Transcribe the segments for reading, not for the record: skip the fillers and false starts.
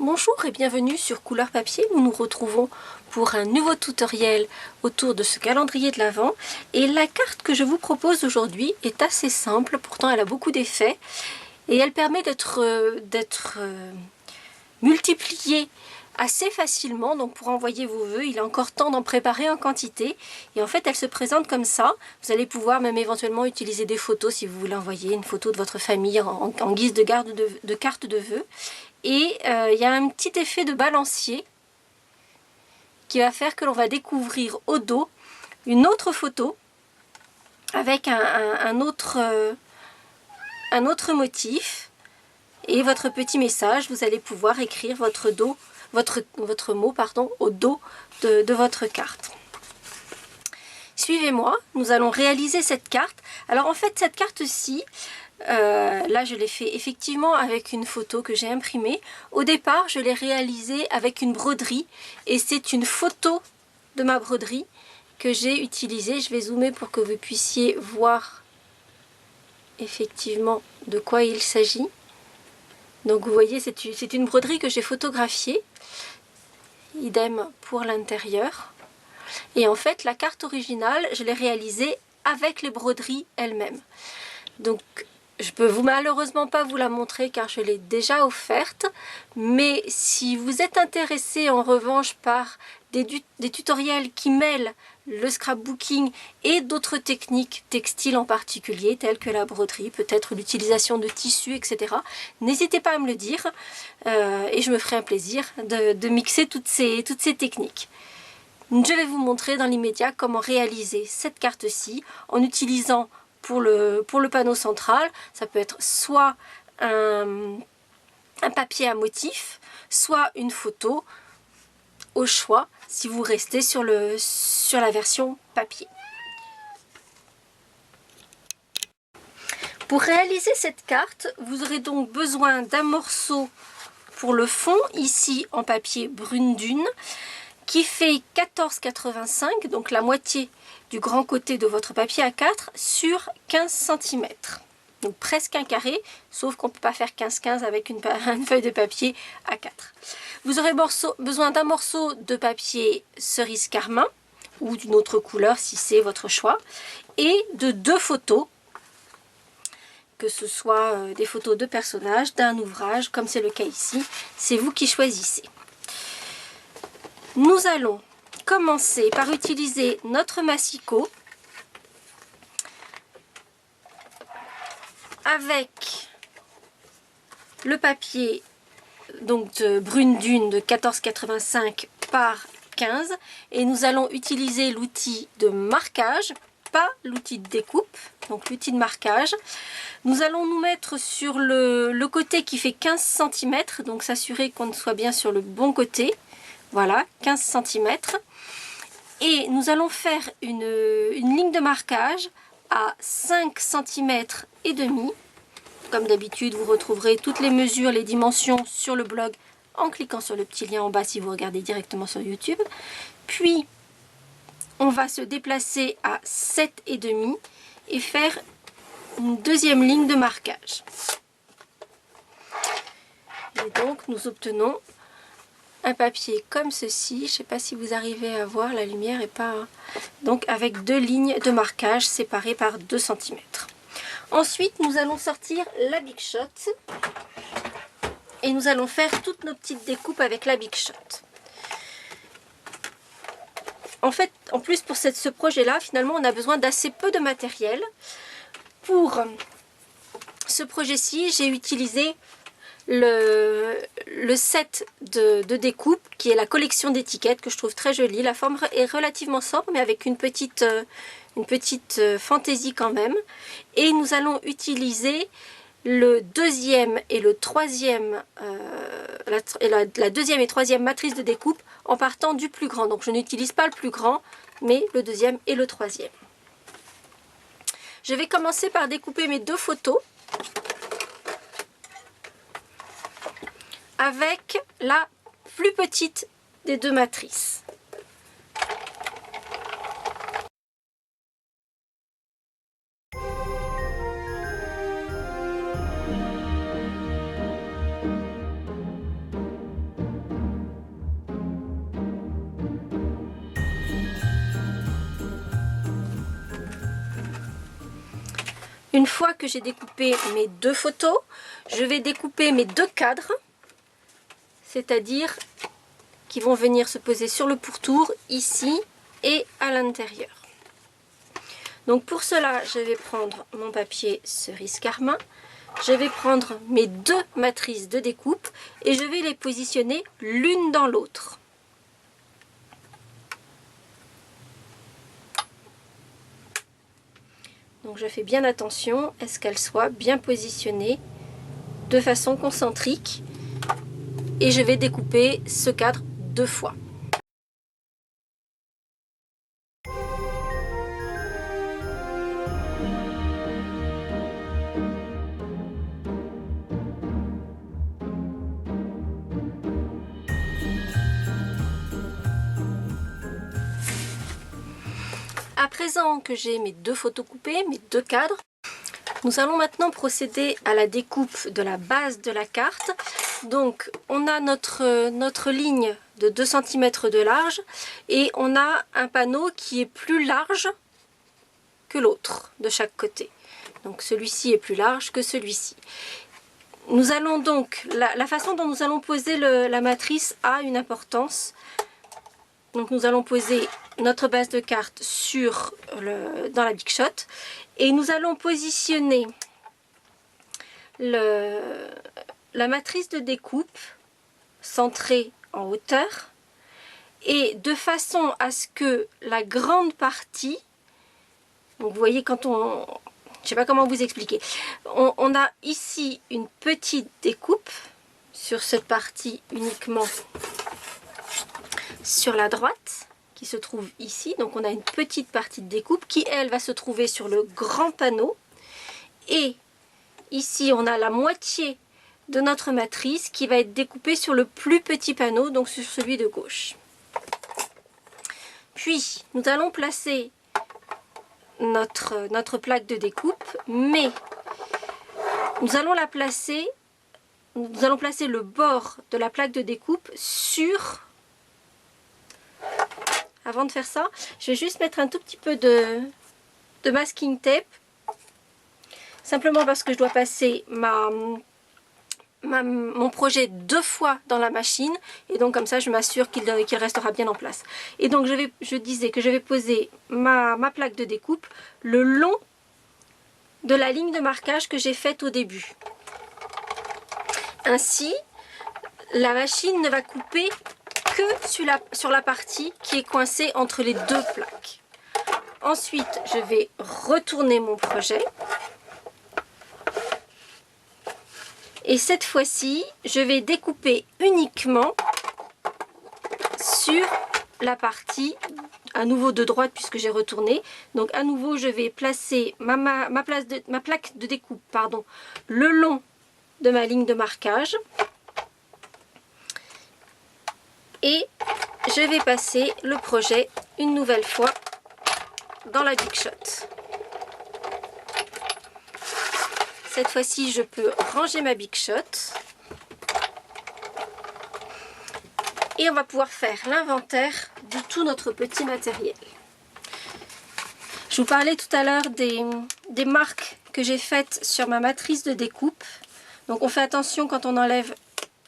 Bonjour et bienvenue sur Couleur Papier. Nous nous retrouvons pour un nouveau tutoriel autour de ce calendrier de l'Avent. Et la carte que je vous propose aujourd'hui est assez simple, pourtant elle a beaucoup d'effets. Et elle permet d'être multipliée assez facilement. Donc pour envoyer vos vœux, il est encore temps d'en préparer en quantité. Et en fait, elle se présente comme ça. Vous allez pouvoir même éventuellement utiliser des photos si vous voulez envoyer une photo de votre famille en guise de carte de vœux. Et il y a un petit effet de balancier qui va faire que l'on va découvrir au dos une autre photo avec un autre motif et votre petit message. Vous allez pouvoir écrire votre mot au dos de votre carte. Suivez-moi, nous allons réaliser cette carte. Alors en fait, cette carte-ci, là je l'ai fait effectivement avec une photo que j'ai imprimée. Au départ, je l'ai réalisée avec une broderie et c'est une photo de ma broderie que j'ai utilisée. Je vais zoomer pour que vous puissiez voir effectivement de quoi il s'agit. Donc vous voyez, c'est une broderie que j'ai photographiée. Idem pour l'intérieur. Et en fait, la carte originale, je l'ai réalisée avec les broderies elles-mêmes. Donc, je peux malheureusement pas vous la montrer car je l'ai déjà offerte. Mais si vous êtes intéressé en revanche par des tutoriels qui mêlent le scrapbooking et d'autres techniques textiles en particulier, telles que la broderie, peut-être l'utilisation de tissus, etc. N'hésitez pas à me le dire et je me ferai un plaisir de mixer toutes ces techniques. Je vais vous montrer dans l'immédiat comment réaliser cette carte-ci en utilisant pour le panneau central, ça peut être soit un papier à motif, soit une photo, au choix si vous restez sur la version papier. Pour réaliser cette carte, vous aurez donc besoin d'un morceau pour le fond, ici en papier brune dune, qui fait 14,85, donc la moitié du grand côté de votre papier A4 sur 15 cm. Donc presque un carré, sauf qu'on ne peut pas faire 15-15 avec une feuille de papier A4. Vous aurez besoin d'un morceau de papier cerise carmin ou d'une autre couleur si c'est votre choix, et de 2 photos, que ce soit des photos de personnages, d'un ouvrage, comme c'est le cas ici, c'est vous qui choisissez. Nous allons commencer par utiliser notre massicot avec le papier donc de brune dune de 14,85 par 15 et nous allons utiliser l'outil de marquage, pas l'outil de découpe, donc l'outil de marquage. Nous allons nous mettre sur le côté qui fait 15 cm, donc s'assurer qu'on soit bien sur le bon côté. Voilà, 15 cm. Et nous allons faire une ligne de marquage à 5 cm et demi. Comme d'habitude, vous retrouverez toutes les mesures, les dimensions sur le blog en cliquant sur le petit lien en bas si vous regardez directement sur YouTube. Puis, on va se déplacer à 7 et demi et faire une deuxième ligne de marquage. Et donc, nous obtenons un papier comme ceci. Je ne sais pas si vous arrivez à voir, la lumière est pas... Donc avec 2 lignes de marquage séparées par 2 cm. Ensuite, nous allons sortir la Big Shot et nous allons faire toutes nos petites découpes avec la Big Shot. En fait, en plus pour ce projet-là, finalement, on a besoin d'assez peu de matériel. Pour ce projet-ci, j'ai utilisé le set de découpe qui est la collection d'étiquettes que je trouve très jolie. La forme est relativement sobre mais avec une petite fantaisie quand même. Et nous allons utiliser le deuxième et le troisième, la deuxième et troisième matrice de découpe en partant du plus grand. Donc je n'utilise pas le plus grand mais le deuxième et le troisième. Je vais commencer par découper mes 2 photos avec la plus petite des 2 matrices. Une fois que j'ai découpé mes 2 photos, je vais découper mes 2 cadres, c'est-à-dire qui vont venir se poser sur le pourtour, ici et à l'intérieur. Donc pour cela, je vais prendre mon papier cerise carmin, je vais prendre mes 2 matrices de découpe et je vais les positionner l'une dans l'autre. Donc je fais bien attention à ce qu'elles soient bien positionnées de façon concentrique et je vais découper ce cadre 2 fois. À présent que j'ai mes 2 photos coupées, mes 2 cadres, nous allons maintenant procéder à la découpe de la base de la carte. Donc on a notre ligne de 2 cm de large et on a un panneau qui est plus large que l'autre de chaque côté. Donc celui-ci est plus large que celui-ci. Nous allons donc, la façon dont nous allons poser la matrice a une importance. Donc nous allons poser notre base de carte dans la Big Shot et nous allons positionner la matrice de découpe centrée en hauteur et de façon à ce que la grande partie, donc vous voyez quand on, je ne sais pas comment vous expliquer, on a ici une petite découpe sur cette partie uniquement sur la droite qui se trouve ici, donc on a une petite partie de découpe qui elle va se trouver sur le grand panneau et ici on a la moitié de notre matrice qui va être découpée sur le plus petit panneau, donc sur celui de gauche. Puis nous allons placer notre plaque de découpe, mais nous allons placer le bord de la plaque de découpe sur... Avant de faire ça, je vais juste mettre un tout petit peu de masking tape, simplement parce que je dois passer mon projet 2 fois dans la machine et donc comme ça je m'assure qu'il restera bien en place. Et donc je disais que je vais poser ma plaque de découpe le long de la ligne de marquage que j'ai faite au début. Ainsi, la machine ne va couper que sur la partie qui est coincée entre les 2 plaques. Ensuite, je vais retourner mon projet. Et cette fois-ci, je vais découper uniquement sur la partie, à nouveau de droite puisque j'ai retourné. Donc à nouveau, je vais placer ma plaque de découpe le long de ma ligne de marquage. Et je vais passer le projet une nouvelle fois dans la Big Shot. Cette fois-ci, je peux ranger ma Big Shot. Et on va pouvoir faire l'inventaire de tout notre petit matériel. Je vous parlais tout à l'heure des marques que j'ai faites sur ma matrice de découpe. Donc on fait attention quand on enlève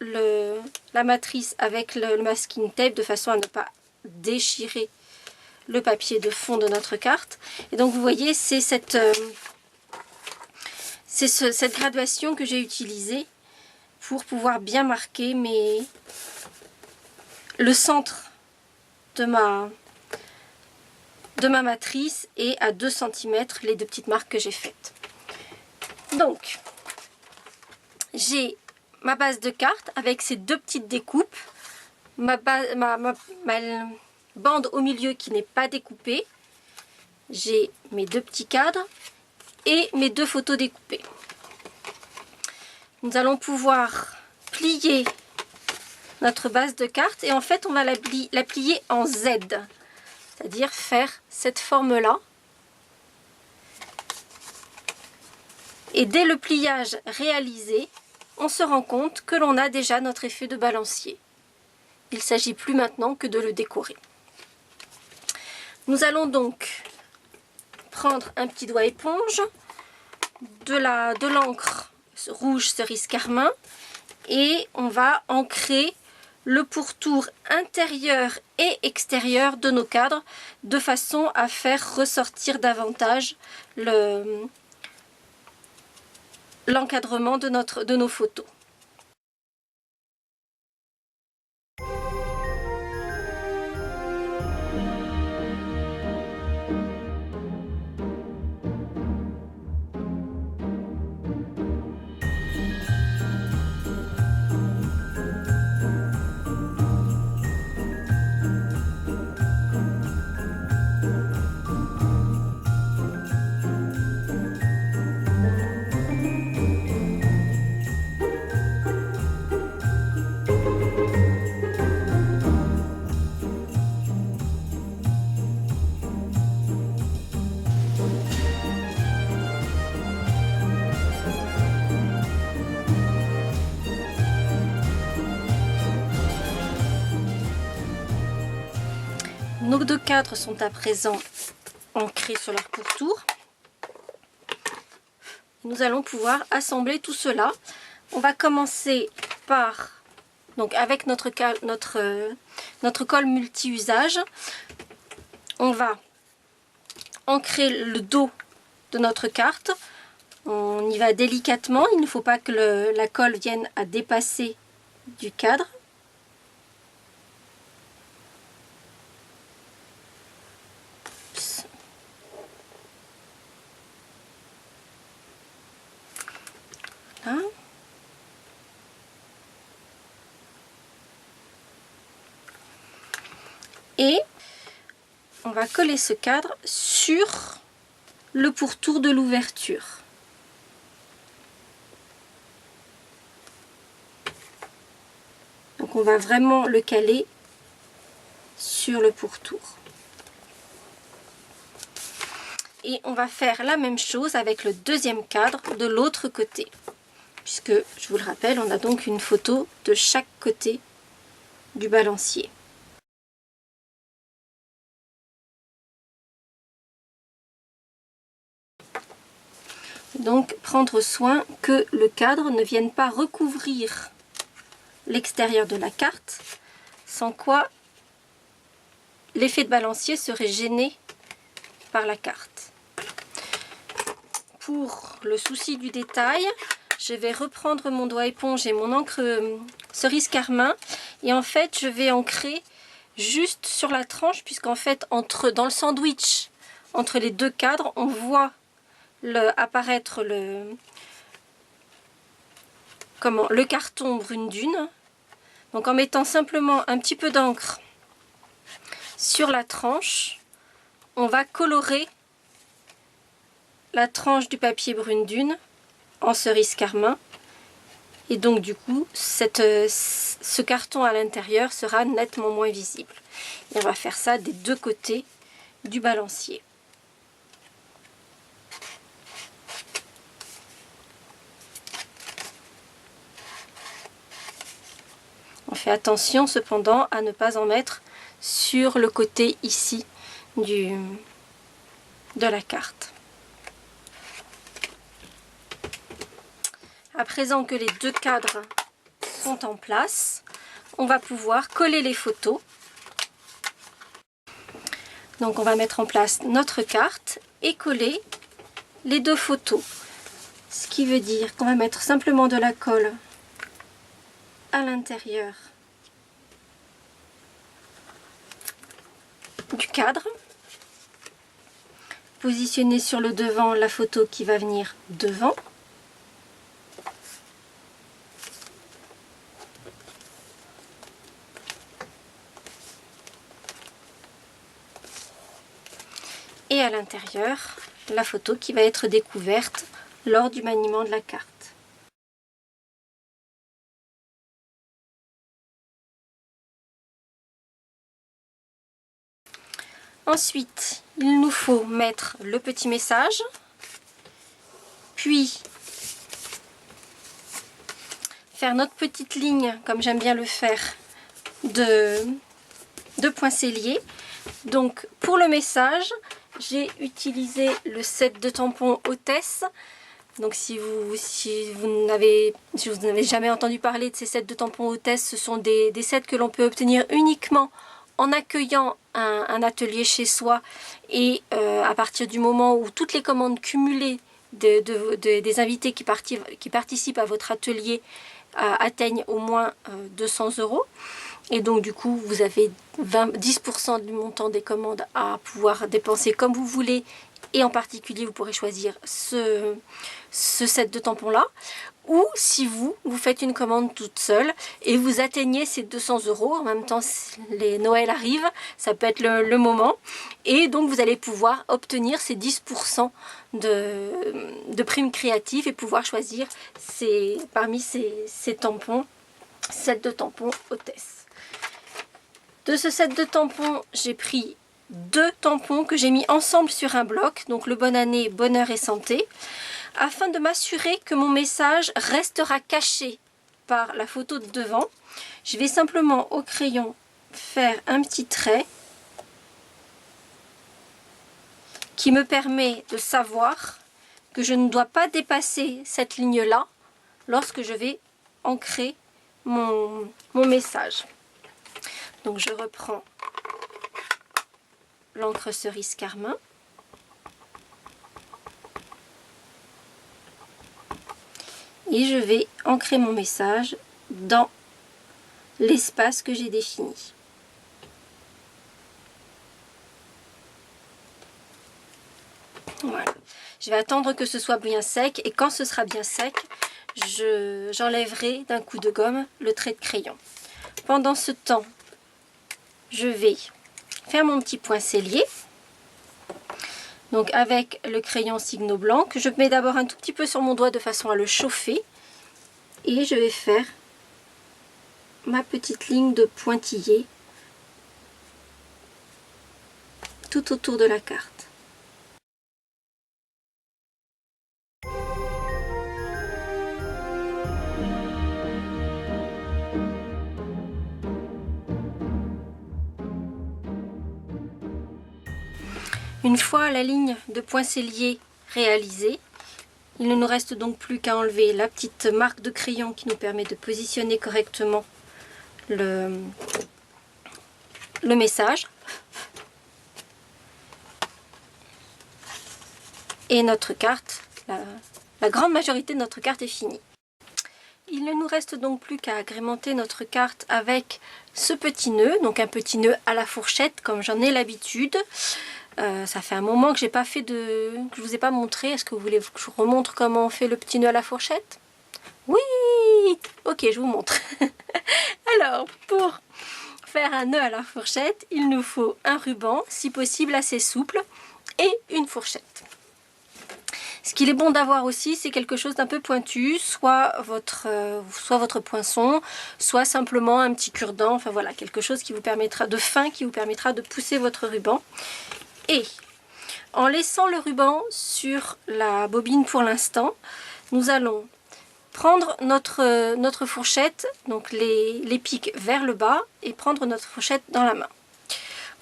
la matrice avec le masking tape de façon à ne pas déchirer le papier de fond de notre carte. Et donc vous voyez, c'est cette graduation que j'ai utilisée pour pouvoir bien marquer le centre de ma matrice et à 2 cm les 2 petites marques que j'ai faites. Donc j'ai ma base de carte avec ces 2 petites découpes, ma bande au milieu qui n'est pas découpée, j'ai mes 2 petits cadres et mes 2 photos découpées. Nous allons pouvoir plier notre base de carte et en fait on va la plier en Z, c'est-à-dire faire cette forme-là. Et dès le pliage réalisé, on se rend compte que l'on a déjà notre effet de balancier. Il ne s'agit plus maintenant que de le décorer. Nous allons donc prendre un petit doigt éponge, de l'encre rouge cerise carmin et on va ancrer le pourtour intérieur et extérieur de nos cadres de façon à faire ressortir davantage l'encadrement de nos photos. Nos deux cadres sont à présent ancrés sur leur pourtour. Nous allons pouvoir assembler tout cela. On va commencer par, donc avec notre colle multi-usage, on va ancrer le dos de notre carte. On y va délicatement, il ne faut pas que la colle vienne à dépasser du cadre. Là. Et on va coller ce cadre sur le pourtour de l'ouverture. Donc on va vraiment le caler sur le pourtour. Et on va faire la même chose avec le deuxième cadre de l'autre côté. Puisque, je vous le rappelle, on a donc une photo de chaque côté du balancier. Donc, prendre soin que le cadre ne vienne pas recouvrir l'extérieur de la carte, sans quoi l'effet de balancier serait gêné par la carte. Pour le souci du détail, je vais reprendre mon doigt éponge et mon encre cerise carmin et en fait je vais ancrer juste sur la tranche puisqu'en fait dans le sandwich entre les deux cadres on voit apparaître le carton brune dune. Donc en mettant simplement un petit peu d'encre sur la tranche, on va colorer la tranche du papier brune dune en cerise carmin et donc du coup ce carton à l'intérieur sera nettement moins visible. Et on va faire ça des deux côtés du balancier. On fait attention cependant à ne pas en mettre sur le côté ici de la carte. À présent que les deux cadres sont en place, on va pouvoir coller les photos. Donc on va mettre en place notre carte et coller les deux photos. Ce qui veut dire qu'on va mettre simplement de la colle à l'intérieur du cadre. Positionner sur le devant la photo qui va venir devant. Et à l'intérieur, la photo qui va être découverte lors du maniement de la carte. Ensuite, il nous faut mettre le petit message, puis faire notre petite ligne, comme j'aime bien le faire, de poincellier. Donc pour le message, j'ai utilisé le set de tampons Hôtesse Donc si vous n'avez jamais entendu parler de ces sets de tampons hôtesse, ce sont des sets que l'on peut obtenir uniquement en accueillant un atelier chez soi et à partir du moment où toutes les commandes cumulées des invités qui participent à votre atelier atteignent au moins 200 €. Et donc du coup vous avez 10% du montant des commandes à pouvoir dépenser comme vous voulez. Et en particulier, vous pourrez choisir ce set de tampons là. Ou si vous faites une commande toute seule et vous atteignez ces 200 €, en même temps les Noël arrivent, ça peut être le moment. Et donc vous allez pouvoir obtenir ces 10% de primes créatives et pouvoir choisir parmi ces tampons, set de tampons hôtesse. De ce set de tampons, j'ai pris 2 tampons que j'ai mis ensemble sur un bloc, donc le bonne année, bonheur et santé, afin de m'assurer que mon message restera caché par la photo de devant. Je vais simplement au crayon faire un petit trait qui me permet de savoir que je ne dois pas dépasser cette ligne-là lorsque je vais ancrer mon message. Donc je reprends l'encre cerise carmin. Et je vais ancrer mon message dans l'espace que j'ai défini. Voilà. Je vais attendre que ce soit bien sec et quand ce sera bien sec, j'enlèverai d'un coup de gomme le trait de crayon. Pendant ce temps, je vais faire mon petit point sellier. Donc avec le crayon Signo blanc que je mets d'abord un tout petit peu sur mon doigt de façon à le chauffer. Et je vais faire ma petite ligne de pointillé tout autour de la carte. Une fois la ligne de point sellier réalisée, il ne nous reste donc plus qu'à enlever la petite marque de crayon qui nous permet de positionner correctement le message. Et notre carte, la grande majorité de notre carte est finie. Il ne nous reste donc plus qu'à agrémenter notre carte avec ce petit nœud, donc un petit nœud à la fourchette comme j'en ai l'habitude. Ça fait un moment que je vous ai pas montré. Est-ce que vous voulez que je vous remontre comment on fait le petit nœud à la fourchette? Oui! Ok, je vous montre. Alors, pour faire un nœud à la fourchette, il nous faut un ruban, si possible assez souple, et une fourchette. Ce qu'il est bon d'avoir aussi, c'est quelque chose d'un peu pointu, soit votre poinçon, soit simplement un petit cure-dent, enfin voilà, quelque chose qui vous permettra de pousser votre ruban. Et en laissant le ruban sur la bobine pour l'instant, nous allons prendre notre fourchette, donc les pics vers le bas, et prendre notre fourchette dans la main.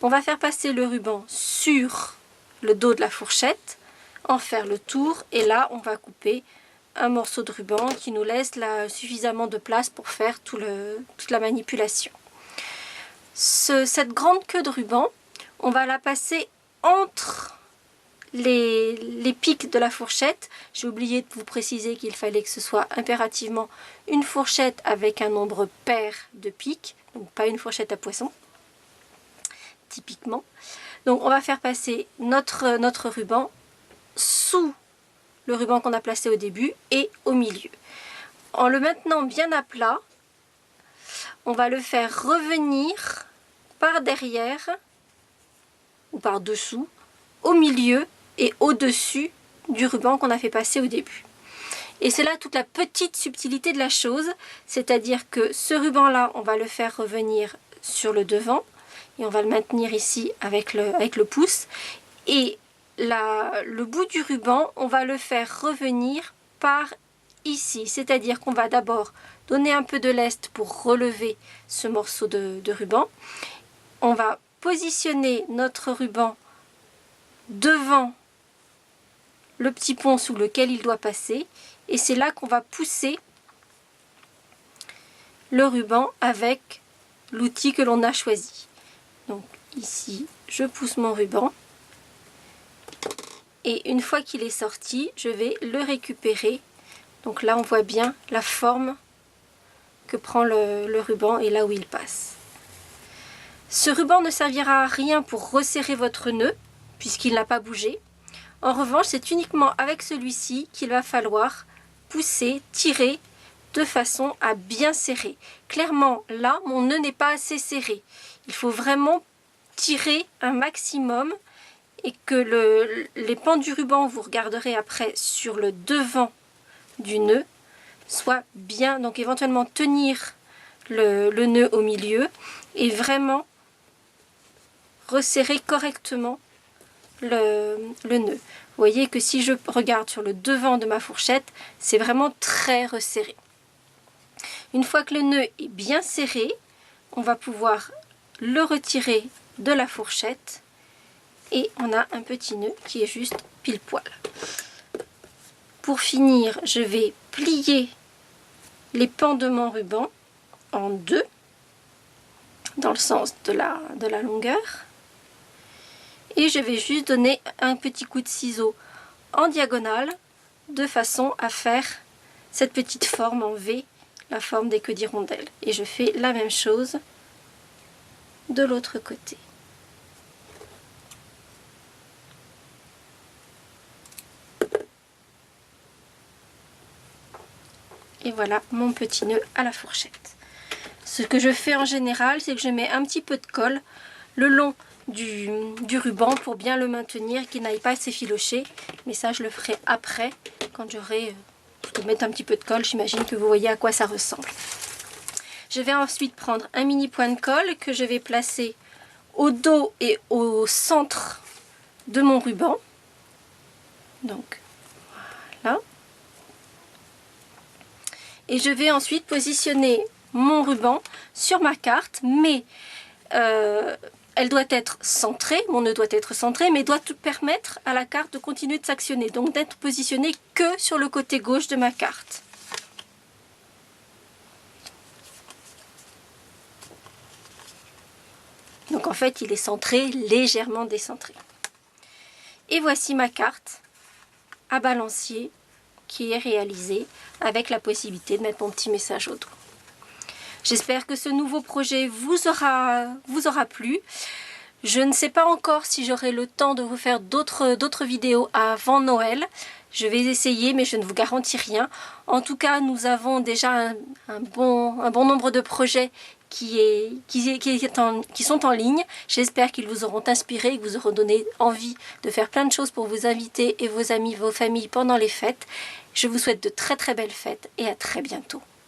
On va faire passer le ruban sur le dos de la fourchette, en faire le tour, et là on va couper un morceau de ruban qui nous laisse suffisamment de place pour faire toute la manipulation. Cette grande queue de ruban, on va la passer entre les pics de la fourchette. J'ai oublié de vous préciser qu'il fallait que ce soit impérativement une fourchette avec un nombre pair de pics, donc pas une fourchette à poisson, typiquement. Donc on va faire passer notre ruban sous le ruban qu'on a placé au début et au milieu. En le maintenant bien à plat, on va le faire revenir par derrière ou par dessous, au milieu et au-dessus du ruban qu'on a fait passer au début. Et c'est là toute la petite subtilité de la chose, c'est-à-dire que ce ruban-là, on va le faire revenir sur le devant, et on va le maintenir ici avec le pouce, et le bout du ruban, on va le faire revenir par ici, c'est-à-dire qu'on va d'abord donner un peu de lest pour relever ce morceau de ruban. On va positionner notre ruban devant le petit pont sous lequel il doit passer. Et c'est là qu'on va pousser le ruban avec l'outil que l'on a choisi. Donc ici, je pousse mon ruban. Et une fois qu'il est sorti, je vais le récupérer. Donc là, on voit bien la forme que prend le ruban et là où il passe. Ce ruban ne servira à rien pour resserrer votre nœud, puisqu'il n'a pas bougé. En revanche, c'est uniquement avec celui-ci qu'il va falloir pousser, tirer, de façon à bien serrer. Clairement, là, mon nœud n'est pas assez serré. Il faut vraiment tirer un maximum et que les pans du ruban, vous regarderez après sur le devant du nœud, soient bien, donc éventuellement tenir le nœud au milieu et vraiment resserrer correctement le nœud. Vous voyez que si je regarde sur le devant de ma fourchette, c'est vraiment très resserré. Une fois que le nœud est bien serré, on va pouvoir le retirer de la fourchette et on a un petit nœud qui est juste pile poil. Pour finir, je vais plier les pans de mon ruban en deux dans le sens de la longueur et je vais juste donner un petit coup de ciseau en diagonale de façon à faire cette petite forme en V, la forme des queues d'hirondelle. Et je fais la même chose de l'autre côté. Et voilà mon petit nœud à la fourchette. Ce que je fais en général, c'est que je mets un petit peu de colle le long du ruban pour bien le maintenir, qu'il n'aille pas s'effilocher. Mais ça, je le ferai après, quand j'aurai... Je vais mettre un petit peu de colle, j'imagine que vous voyez à quoi ça ressemble. Je vais ensuite prendre un mini point de colle que je vais placer au dos et au centre de mon ruban. Donc, voilà. Et je vais ensuite positionner mon ruban sur ma carte, mais elle doit être centrée, mon nœud doit être centré, mais doit permettre à la carte de continuer de s'actionner, donc d'être positionnée que sur le côté gauche de ma carte. Donc en fait, il est centré, légèrement décentré. Et voici ma carte à balancier qui est réalisée avec la possibilité de mettre mon petit message au dos. J'espère que ce nouveau projet vous aura plu. Je ne sais pas encore si j'aurai le temps de vous faire d'autres vidéos avant Noël. Je vais essayer, mais je ne vous garantis rien. En tout cas, nous avons déjà un bon nombre de projets qui sont en ligne. J'espère qu'ils vous auront inspiré, qu'ils vous auront donné envie de faire plein de choses pour vos invités et vos amis, vos familles pendant les fêtes. Je vous souhaite de très très belles fêtes et à très bientôt.